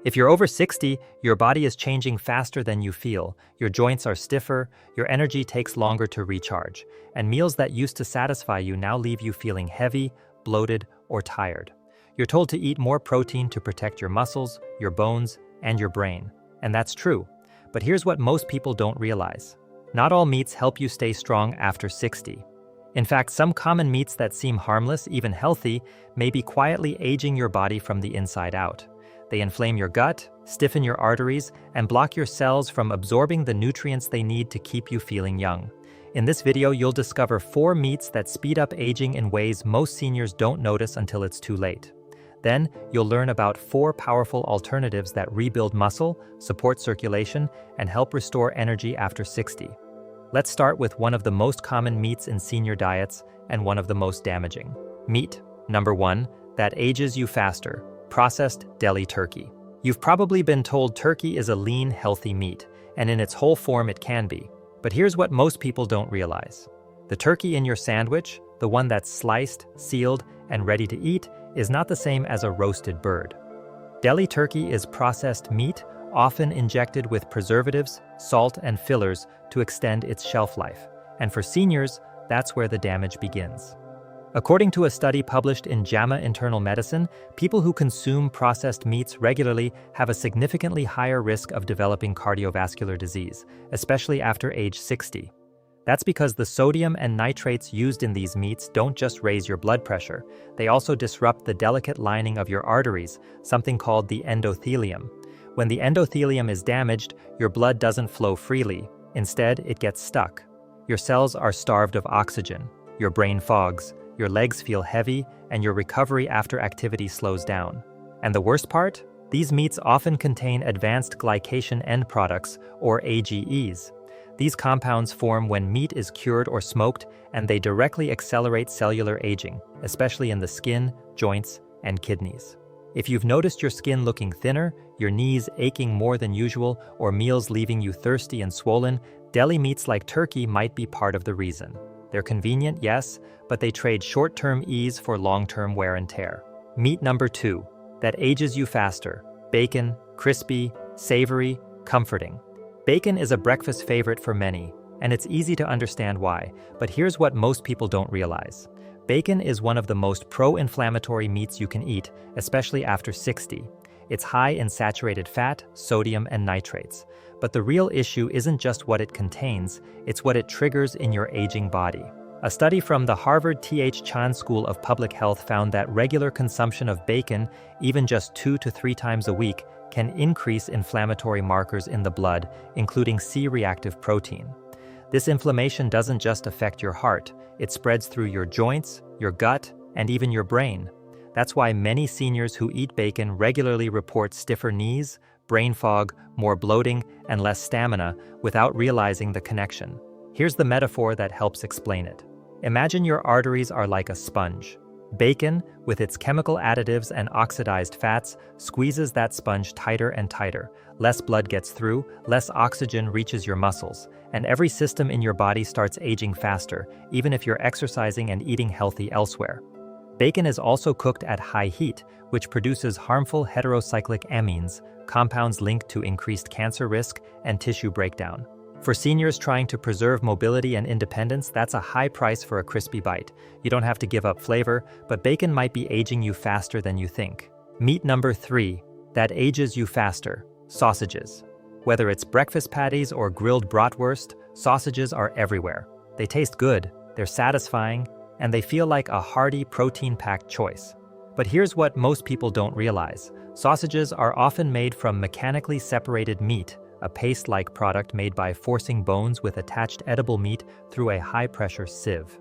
If you're over 60, your body is changing faster than you feel, your joints are stiffer, your energy takes longer to recharge, and meals that used to satisfy you now leave you feeling heavy, bloated, or tired. You're told to eat more protein to protect your muscles, your bones, and your brain. And that's true. But here's what most people don't realize. Not all meats help you stay strong after 60. In fact, some common meats that seem harmless, even healthy, may be quietly aging your body from the inside out. They inflame your gut, stiffen your arteries, and block your cells from absorbing the nutrients they need to keep you feeling young. In this video, you'll discover 4 meats that speed up aging in ways most seniors don't notice until it's too late. Then, you'll learn about 4 powerful alternatives that rebuild muscle, support circulation, and help restore energy after 60. Let's start with one of the most common meats in senior diets and one of the most damaging. Meat, number 1, that ages you faster. Processed deli turkey. You've probably been told turkey is a lean, healthy meat, and in its whole form it can be. But here's what most people don't realize. The turkey in your sandwich, the one that's sliced, sealed, and ready to eat, is not the same as a roasted bird. Deli turkey is processed meat, often injected with preservatives, salt, and fillers to extend its shelf life. And for seniors, that's where the damage begins. According to a study published in JAMA Internal Medicine, people who consume processed meats regularly have a significantly higher risk of developing cardiovascular disease, especially after age 60. That's because the sodium and nitrates used in these meats don't just raise your blood pressure, they also disrupt the delicate lining of your arteries, something called the endothelium. When the endothelium is damaged, your blood doesn't flow freely. Instead, it gets stuck. Your cells are starved of oxygen, your brain fogs, your legs feel heavy, and your recovery after activity slows down. And the worst part? These meats often contain advanced glycation end products, or AGEs. These compounds form when meat is cured or smoked, and they directly accelerate cellular aging, especially in the skin, joints, and kidneys. If you've noticed your skin looking thinner, your knees aching more than usual, or meals leaving you thirsty and swollen, deli meats like turkey might be part of the reason. They're convenient, yes, but they trade short-term ease for long-term wear and tear. Meat number 2, that ages you faster. Bacon, crispy, savory, comforting. Bacon is a breakfast favorite for many, and it's easy to understand why, but here's what most people don't realize. Bacon is one of the most pro-inflammatory meats you can eat, especially after 60. It's high in saturated fat, sodium, and nitrates. But the real issue isn't just what it contains, it's what it triggers in your aging body. A study from the Harvard T.H. Chan School of Public Health found that regular consumption of bacon, even just 2 to 3 times a week, can increase inflammatory markers in the blood, including C-reactive protein. This inflammation doesn't just affect your heart, it spreads through your joints, your gut, and even your brain. That's why many seniors who eat bacon regularly report stiffer knees, brain fog, more bloating, and less stamina without realizing the connection. Here's the metaphor that helps explain it. Imagine your arteries are like a sponge. Bacon, with its chemical additives and oxidized fats, squeezes that sponge tighter and tighter. Less blood gets through, less oxygen reaches your muscles, and every system in your body starts aging faster, even if you're exercising and eating healthy elsewhere. Bacon is also cooked at high heat, which produces harmful heterocyclic amines, compounds linked to increased cancer risk and tissue breakdown. For seniors trying to preserve mobility and independence, that's a high price for a crispy bite. You don't have to give up flavor, but bacon might be aging you faster than you think. Meat number 3, that ages you faster. Sausages. Whether it's breakfast patties or grilled bratwurst, sausages are everywhere. They taste good, they're satisfying, and they feel like a hearty, protein-packed choice. But here's what most people don't realize. Sausages are often made from mechanically separated meat, a paste-like product made by forcing bones with attached edible meat through a high-pressure sieve.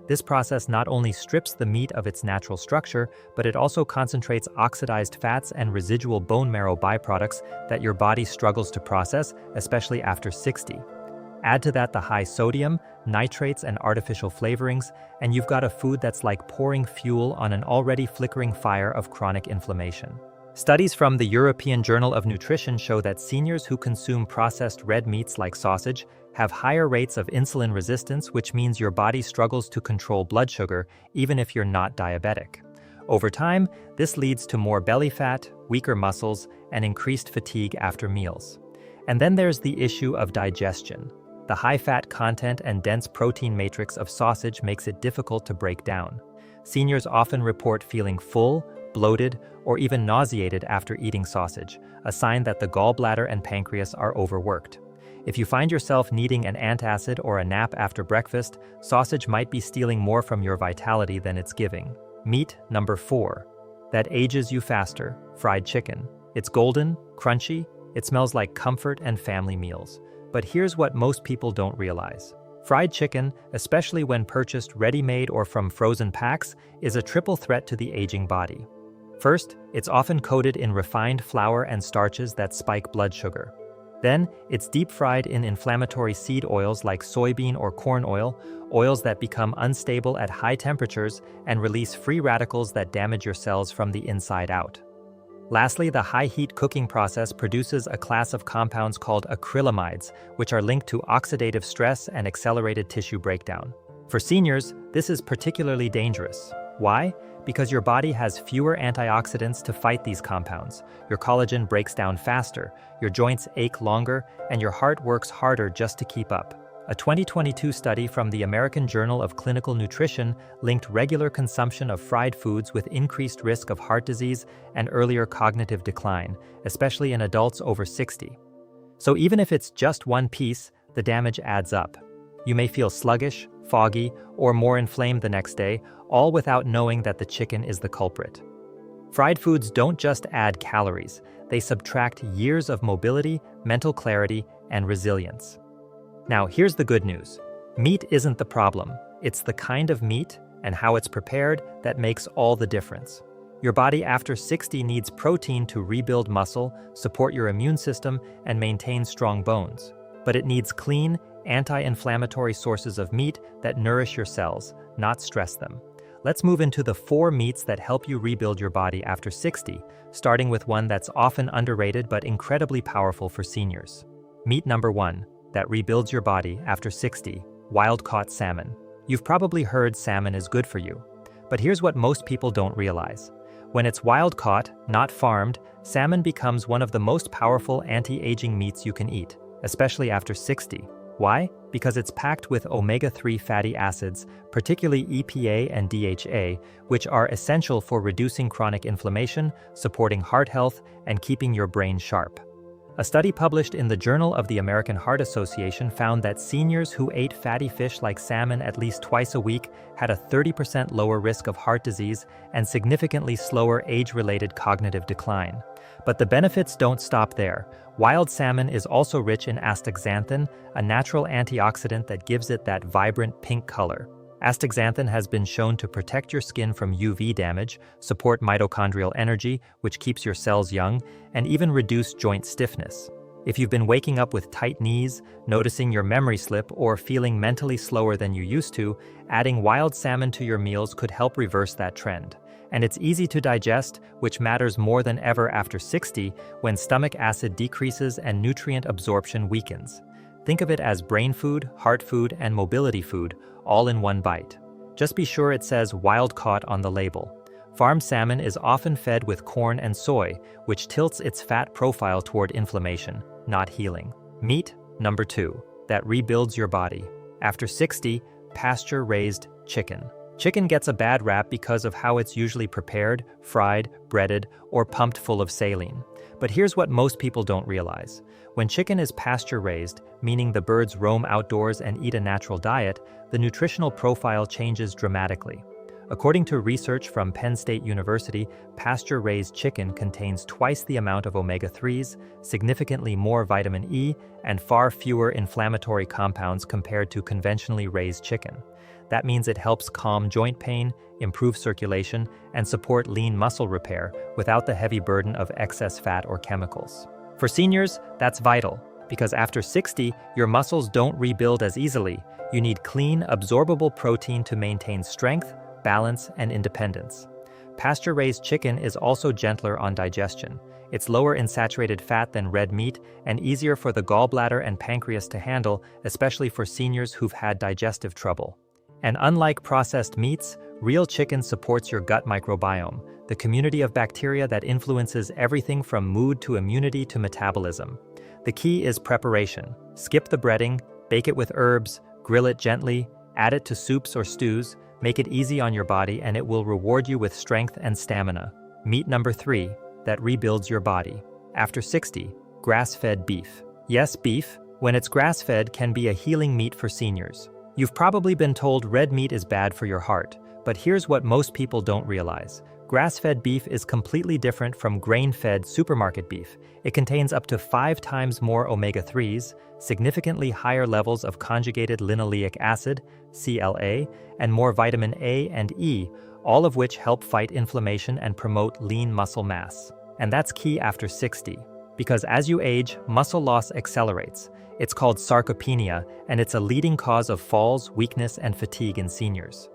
This process not only strips the meat of its natural structure, but it also concentrates oxidized fats and residual bone marrow byproducts that your body struggles to process, especially after 60. Add to that the high sodium, nitrates, and artificial flavorings, and you've got a food that's like pouring fuel on an already flickering fire of chronic inflammation. Studies from the European Journal of Nutrition show that seniors who consume processed red meats like sausage have higher rates of insulin resistance, which means your body struggles to control blood sugar even if you're not diabetic. Over time, this leads to more belly fat, weaker muscles, and increased fatigue after meals. And then there's the issue of digestion. The high-fat content and dense protein matrix of sausage makes it difficult to break down. Seniors often report feeling full, bloated, or even nauseated after eating sausage, a sign that the gallbladder and pancreas are overworked. If you find yourself needing an antacid or a nap after breakfast, sausage might be stealing more from your vitality than it's giving. Meat number 4. That ages you faster, fried chicken. It's golden, crunchy, it smells like comfort and family meals. But here's what most people don't realize. Fried chicken, especially when purchased ready-made or from frozen packs, is a triple threat to the aging body. First, it's often coated in refined flour and starches that spike blood sugar. Then, it's deep-fried in inflammatory seed oils like soybean or corn oil, oils that become unstable at high temperatures and release free radicals that damage your cells from the inside out. Lastly, the high-heat cooking process produces a class of compounds called acrylamides, which are linked to oxidative stress and accelerated tissue breakdown. For seniors, this is particularly dangerous. Why? Because your body has fewer antioxidants to fight these compounds, your collagen breaks down faster, your joints ache longer, and your heart works harder just to keep up. A 2022 study from the American Journal of Clinical Nutrition linked regular consumption of fried foods with increased risk of heart disease and earlier cognitive decline, especially in adults over 60. So even if it's just one piece, the damage adds up. You may feel sluggish, foggy, or more inflamed the next day, all without knowing that the chicken is the culprit. Fried foods don't just add calories, they subtract years of mobility, mental clarity, and resilience. Now, here's the good news. Meat isn't the problem. It's the kind of meat and how it's prepared that makes all the difference. Your body after 60 needs protein to rebuild muscle, support your immune system, and maintain strong bones. But it needs clean, anti-inflammatory sources of meat that nourish your cells, not stress them. Let's move into the 4 meats that help you rebuild your body after 60, starting with one that's often underrated but incredibly powerful for seniors. Meat number 1. That rebuilds your body after 60, wild-caught salmon. You've probably heard salmon is good for you. But here's what most people don't realize. When it's wild-caught, not farmed, salmon becomes one of the most powerful anti-aging meats you can eat, especially after 60. Why? Because it's packed with omega-3 fatty acids, particularly EPA and DHA, which are essential for reducing chronic inflammation, supporting heart health, and keeping your brain sharp. A study published in the Journal of the American Heart Association found that seniors who ate fatty fish like salmon at least twice a week had a 30% lower risk of heart disease and significantly slower age-related cognitive decline. But the benefits don't stop there. Wild salmon is also rich in astaxanthin, a natural antioxidant that gives it that vibrant pink color. Astaxanthin has been shown to protect your skin from UV damage, support mitochondrial energy, which keeps your cells young, and even reduce joint stiffness. If you've been waking up with tight knees, noticing your memory slip, or feeling mentally slower than you used to, adding wild salmon to your meals could help reverse that trend. And it's easy to digest, which matters more than ever after 60 when stomach acid decreases and nutrient absorption weakens. Think of it as brain food, heart food, and mobility food, all in one bite. Just be sure it says wild-caught on the label. Farm salmon is often fed with corn and soy, which tilts its fat profile toward inflammation, not healing. Meat number 2, that rebuilds your body. After 60, pasture-raised chicken. Chicken gets a bad rap because of how it's usually prepared, fried, breaded, or pumped full of saline. But here's what most people don't realize. When chicken is pasture-raised, meaning the birds roam outdoors and eat a natural diet, the nutritional profile changes dramatically. According to research from Penn State University, pasture-raised chicken contains twice the amount of omega-3s, significantly more vitamin E, and far fewer inflammatory compounds compared to conventionally raised chicken. That means it helps calm joint pain, improve circulation, and support lean muscle repair without the heavy burden of excess fat or chemicals. For seniors, that's vital, because after 60, your muscles don't rebuild as easily. You need clean, absorbable protein to maintain strength, balance, and independence. Pasture-raised chicken is also gentler on digestion. It's lower in saturated fat than red meat and easier for the gallbladder and pancreas to handle, especially for seniors who've had digestive trouble. And unlike processed meats, Real chicken supports your gut microbiome, the community of bacteria that influences everything from mood to immunity to metabolism. The key is preparation. Skip the breading, bake it with herbs, grill it gently, add it to soups or stews, make it easy on your body, and it will reward you with strength and stamina. Meat number 3, that rebuilds your body. After 60, grass-fed beef. Yes, beef, when it's grass-fed, can be a healing meat for seniors. You've probably been told red meat is bad for your heart, but here's what most people don't realize. Grass-fed beef is completely different from grain-fed supermarket beef. It contains up to 5 times more omega-3s, significantly higher levels of conjugated linoleic acid, CLA, and more vitamin A and E, all of which help fight inflammation and promote lean muscle mass. And that's key after 60, because as you age, muscle loss accelerates. It's called sarcopenia, and it's a leading cause of falls, weakness, and fatigue in seniors.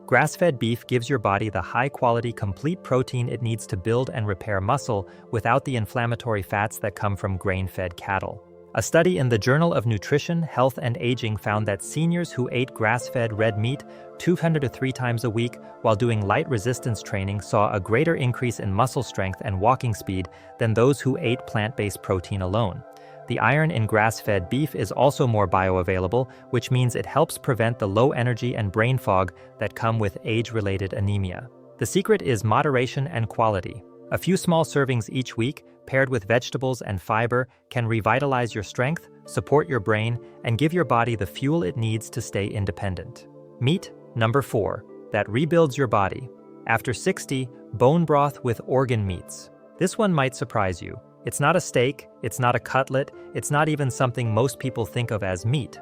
Grass-fed beef gives your body the high-quality, complete protein it needs to build and repair muscle without the inflammatory fats that come from grain-fed cattle. A study in the Journal of Nutrition, Health and Aging found that seniors who ate grass-fed red meat 200 to 3 times a week while doing light resistance training saw a greater increase in muscle strength and walking speed than those who ate plant-based protein alone. The iron in grass-fed beef is also more bioavailable, which means it helps prevent the low energy and brain fog that come with age-related anemia. The secret is moderation and quality. A few small servings each week, paired with vegetables and fiber, can revitalize your strength, support your brain, and give your body the fuel it needs to stay independent. Meat number 4, that rebuilds your body. After 60, bone broth with organ meats. This one might surprise you. It's not a steak, it's not a cutlet, it's not even something most people think of as meat.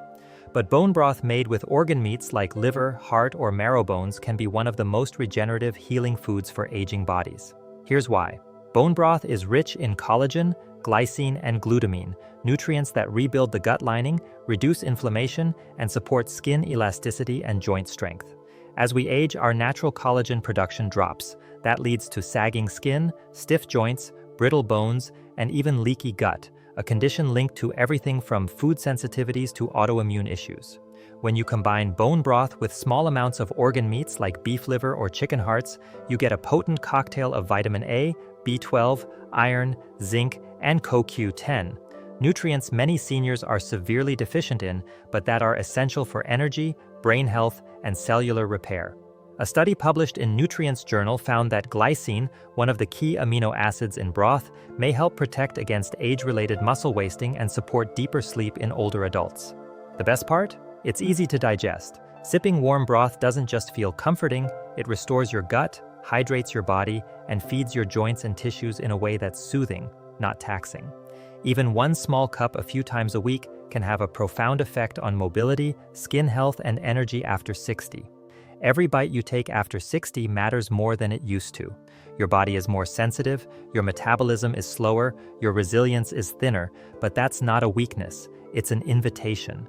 But bone broth made with organ meats like liver, heart, or marrow bones can be one of the most regenerative, healing foods for aging bodies. Here's why. Bone broth is rich in collagen, glycine, and glutamine, nutrients that rebuild the gut lining, reduce inflammation, and support skin elasticity and joint strength. As we age, our natural collagen production drops. That leads to sagging skin, stiff joints, brittle bones, and even leaky gut, a condition linked to everything from food sensitivities to autoimmune issues. When you combine bone broth with small amounts of organ meats like beef liver or chicken hearts, you get a potent cocktail of vitamin A, B12, iron, zinc, and CoQ10, nutrients many seniors are severely deficient in, but that are essential for energy, brain health, and cellular repair. A study published in Nutrients Journal found that glycine, one of the key amino acids in broth, may help protect against age-related muscle wasting and support deeper sleep in older adults. The best part? It's easy to digest. Sipping warm broth doesn't just feel comforting, it restores your gut, hydrates your body, and feeds your joints and tissues in a way that's soothing, not taxing. Even one small cup a few times a week can have a profound effect on mobility, skin health, and energy after 60. Every bite you take after 60 matters more than it used to. Your body is more sensitive, your metabolism is slower, your resilience is thinner, but that's not a weakness, it's an invitation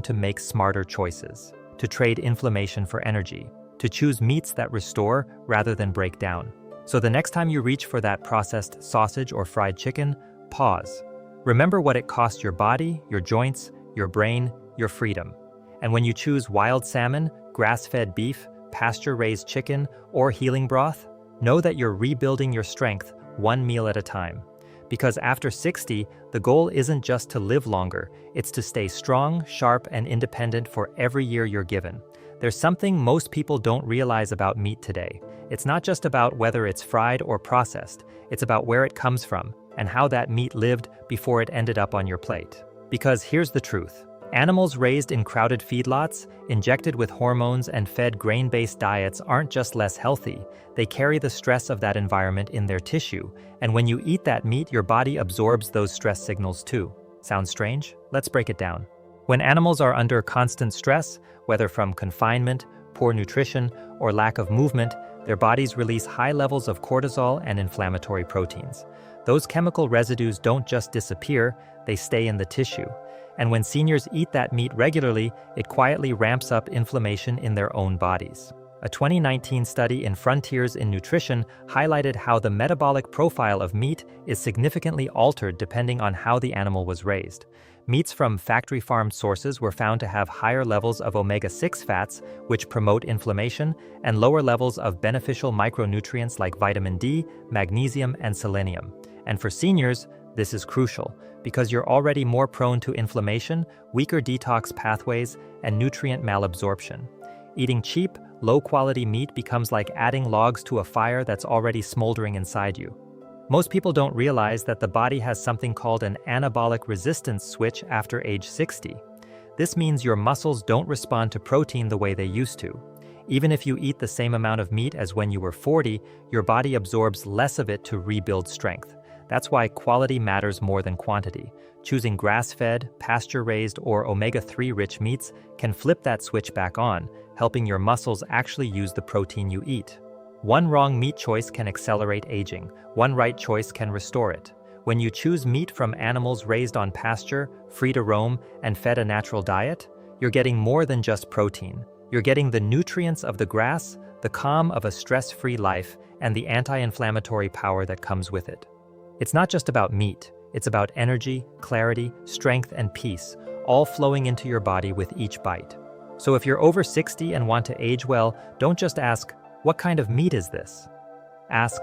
to make smarter choices, to trade inflammation for energy, to choose meats that restore rather than break down. So the next time you reach for that processed sausage or fried chicken, pause. Remember what it cost your body, your joints, your brain, your freedom. And when you choose wild salmon, grass-fed beef, pasture-raised chicken, or healing broth, know that you're rebuilding your strength one meal at a time. Because after 60, the goal isn't just to live longer, it's to stay strong, sharp, and independent for every year you're given. There's something most people don't realize about meat today. It's not just about whether it's fried or processed, it's about where it comes from and how that meat lived before it ended up on your plate. Because here's the truth. Animals raised in crowded feedlots, injected with hormones, and fed grain-based diets aren't just less healthy, they carry the stress of that environment in their tissue, and when you eat that meat, your body absorbs those stress signals too. Sounds strange? Let's break it down. When animals are under constant stress, whether from confinement, poor nutrition, or lack of movement, their bodies release high levels of cortisol and inflammatory proteins. Those chemical residues don't just disappear, they stay in the tissue. And when seniors eat that meat regularly, it quietly ramps up inflammation in their own bodies. A 2019 study in Frontiers in Nutrition highlighted how the metabolic profile of meat is significantly altered depending on how the animal was raised. Meats from factory-farmed sources were found to have higher levels of omega-6 fats, which promote inflammation, and lower levels of beneficial micronutrients like vitamin D, magnesium, and selenium. And for seniors, this is crucial, because you're already more prone to inflammation, weaker detox pathways, and nutrient malabsorption. Eating cheap, low-quality meat becomes like adding logs to a fire that's already smoldering inside you. Most people don't realize that the body has something called an anabolic resistance switch after age 60. This means your muscles don't respond to protein the way they used to. Even if you eat the same amount of meat as when you were 40, your body absorbs less of it to rebuild strength. That's why quality matters more than quantity. Choosing grass-fed, pasture-raised, or omega-3 rich meats can flip that switch back on, helping your muscles actually use the protein you eat. One wrong meat choice can accelerate aging. One right choice can restore it. When you choose meat from animals raised on pasture, free to roam, and fed a natural diet, you're getting more than just protein. You're getting the nutrients of the grass, the calm of a stress-free life, and the anti-inflammatory power that comes with it. It's not just about meat. It's about energy, clarity, strength, and peace, all flowing into your body with each bite. So if you're over 60 and want to age well, don't just ask, "What kind of meat is this?" Ask,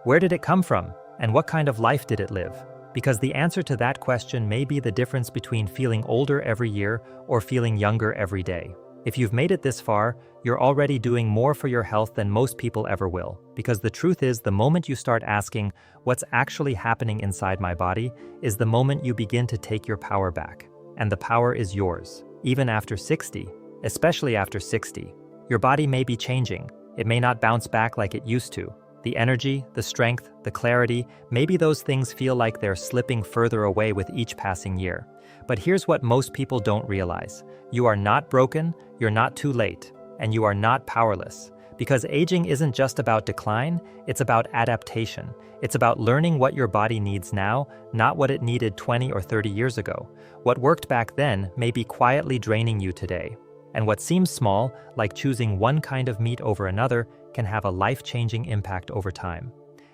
"Where did it come from, and what kind of life did it live?" Because the answer to that question may be the difference between feeling older every year or feeling younger every day. If you've made it this far, you're already doing more for your health than most people ever will. Because the truth is, the moment you start asking, "What's actually happening inside my body?" is the moment you begin to take your power back. And the power is yours, even after 60, especially after 60. Your body may be changing. It may not bounce back like it used to. The energy, the strength, the clarity, maybe those things feel like they're slipping further away with each passing year. But here's what most people don't realize. You are not broken, you're not too late, and you are not powerless. Because aging isn't just about decline, it's about adaptation. It's about learning what your body needs now, not what it needed 20 or 30 years ago. What worked back then may be quietly draining you today. And what seems small, like choosing one kind of meat over another, can have a life-changing impact over time.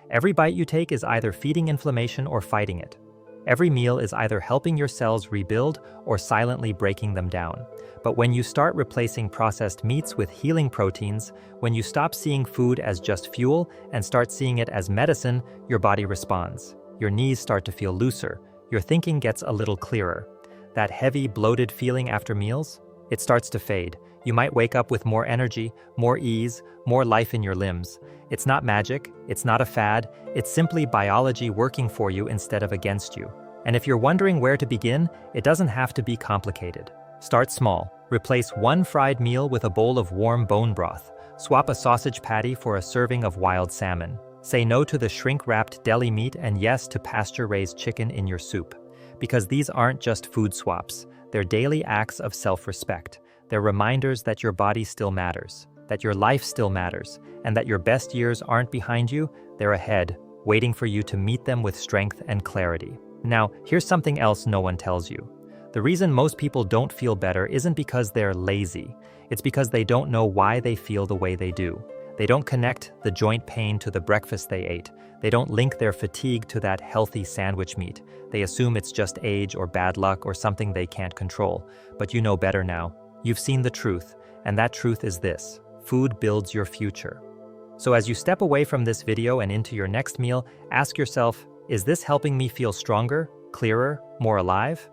Every bite you take is either feeding inflammation or fighting it. Every meal is either helping your cells rebuild or silently breaking them down. But when you start replacing processed meats with healing proteins, when you stop seeing food as just fuel and start seeing it as medicine, your body responds. Your knees start to feel looser. Your thinking gets a little clearer. That heavy, bloated feeling after meals? It starts to fade. You might wake up with more energy, more ease, more life in your limbs. It's not magic, it's not a fad, it's simply biology working for you instead of against you. And if you're wondering where to begin, it doesn't have to be complicated. Start small. Replace one fried meal with a bowl of warm bone broth. Swap a sausage patty for a serving of wild salmon. Say no to the shrink-wrapped deli meat and yes to pasture-raised chicken in your soup. Because these aren't just food swaps. They're daily acts of self-respect. They're reminders that your body still matters, that your life still matters, and that your best years aren't behind you, they're ahead, waiting for you to meet them with strength and clarity. Now, here's something else no one tells you. The reason most people don't feel better isn't because they're lazy. It's because they don't know why they feel the way they do. They don't connect the joint pain to the breakfast they ate. They don't link their fatigue to that healthy sandwich meat. They assume it's just age or bad luck or something they can't control. But you know better now. You've seen the truth, and that truth is this: food builds your future. So as you step away from this video and into your next meal, ask yourself, is this helping me feel stronger, clearer, more alive?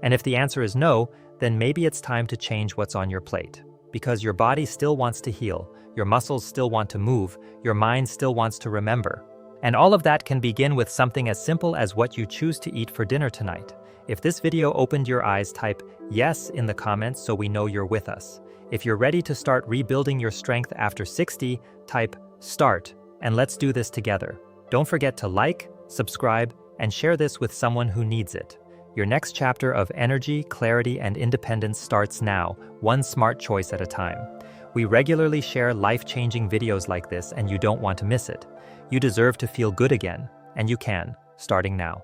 And if the answer is no, then maybe it's time to change what's on your plate. Because your body still wants to heal, your muscles still want to move, your mind still wants to remember. And all of that can begin with something as simple as what you choose to eat for dinner tonight. If this video opened your eyes, type yes in the comments so we know you're with us. If you're ready to start rebuilding your strength after 60, type start, and let's do this together. Don't forget to like, subscribe, and share this with someone who needs it. Your next chapter of energy, clarity, and independence starts now, one smart choice at a time. We regularly share life-changing videos like this, and you don't want to miss it. You deserve to feel good again, and you can, starting now.